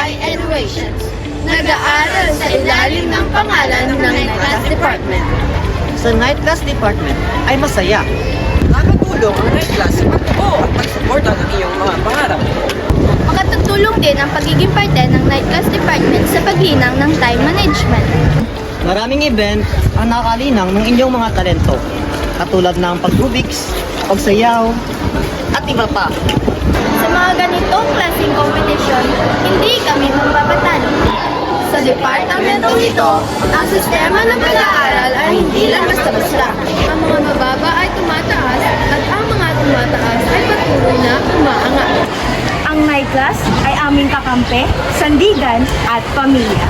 High Innovations. Nag-aaral sa ilalim ng pangalan ng Night Class Department. Sa Night Class Department ay masaya. Nakatulong ang night class sa pagbuo at pagsuporta ng iyong mga pangarap. Makatutulong din ang pagiging parte ng Night Class Department sa paglinang ng time management. Maraming event ang nakakalinang ng inyong mga talento, katulad ng pag-rubiks, pagsayaw, at iba pa. Sa mga ganitong klaseng kompetisyon, hindi kami magpapatalo. Sa departamento ito, ang sistema ng pag-aaral ay hindi lang basta-basta. Ang mga mababa ay tumataas at ang mga tumataas ay patuloy na umaangat. Ang night class ay aming kakampi, sandigan at pamilya.